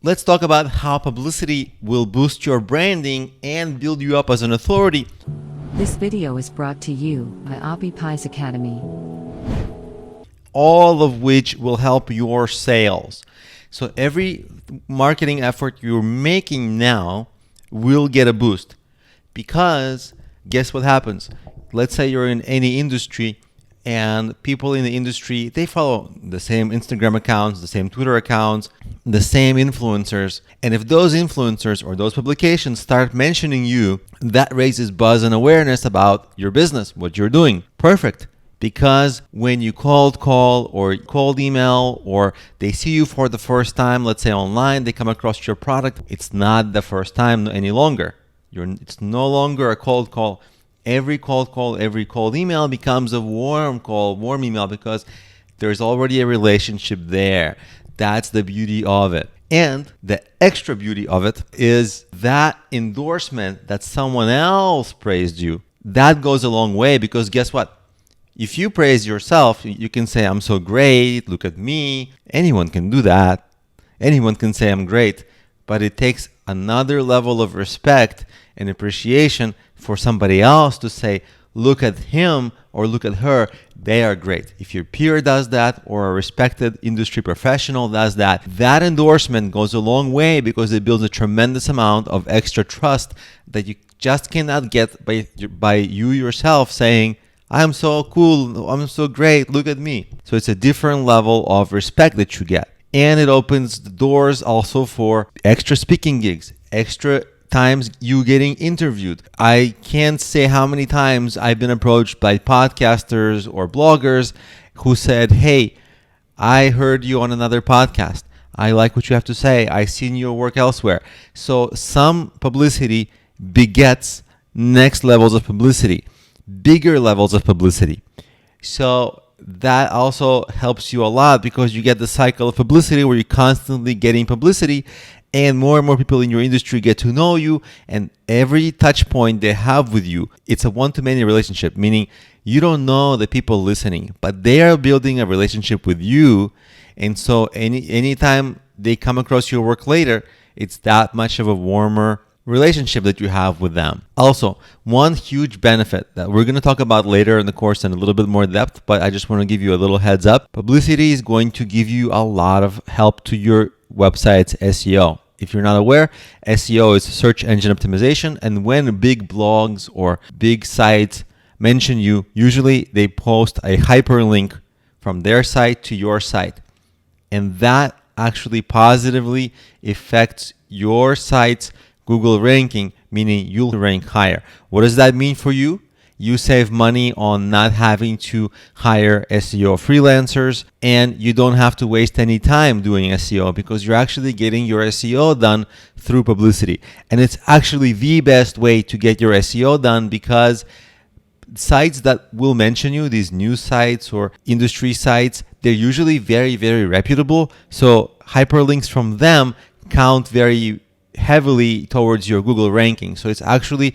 let's talk about how publicity will boost your branding and build you up as an authority. This video is brought to you by Pies Academy. All of which will help your sales. So every marketing effort you're making now will get a boost, because guess what happens? Let's say you're in any industry, and people in the industry, they follow the same Instagram accounts, the same Twitter accounts, the same influencers. And if those influencers or those publications start mentioning you, that raises buzz and awareness about your business, what you're doing. Perfect. Because when you cold call or cold email, or they see you for the first time, let's say online, they come across your product, it's not the first time any longer. It's no longer a cold call. Every cold call, every cold email becomes a warm call, warm email, because there's already a relationship there. That's the beauty of it. And the extra beauty of it is that endorsement that someone else praised you. That goes a long way, because guess what? If you praise yourself, you can say, I'm so great, look at me. Anyone can do that. Anyone can say I'm great. But it takes another level of respect and appreciation for somebody else to say, look at him or look at her, they are great. If your peer does that, or a respected industry professional does that, that endorsement goes a long way, because it builds a tremendous amount of extra trust that you just cannot get by you yourself saying, I'm so cool, I'm so great, look at me. So it's a different level of respect that you get. And it opens the doors also for extra speaking gigs, extra times you getting interviewed. I can't say how many times I've been approached by podcasters or bloggers who said, hey, I heard you on another podcast. I like what you have to say. I've seen your work elsewhere. So some publicity begets next levels of publicity, bigger levels of publicity. So that also helps you a lot, because you get the cycle of publicity where you're constantly getting publicity, and more people in your industry get to know you, and every touch point they have with you, it's a one-to-many relationship, meaning you don't know the people listening, but they are building a relationship with you. And so anytime they come across your work later, it's that much of a warmer relationship that you have with them. Also, one huge benefit that we're going to talk about later in the course in a little bit more depth, but I just want to give you a little heads up. Publicity is going to give you a lot of help to your website's SEO. If you're not aware, SEO is search engine optimization, and when big blogs or big sites mention you, usually they post a hyperlink from their site to your site, and that actually positively affects your site's Google ranking, meaning you'll rank higher. What does that mean for you? You save money on not having to hire SEO freelancers, and you don't have to waste any time doing SEO, because you're actually getting your SEO done through publicity. And it's actually the best way to get your SEO done, because sites that will mention you, these news sites or industry sites, they're usually very, very reputable. So hyperlinks from them count very heavily towards your Google ranking. So it's actually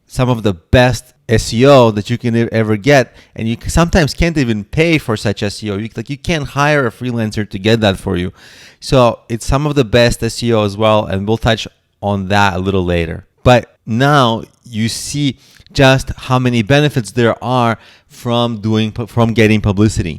some of the best SEO that you can ever get, and you sometimes can't even pay for such SEO. You can't hire a freelancer to get that for you. So it's some of the best SEO as well, and we'll touch on that a little later. But now you see just how many benefits there are from getting publicity.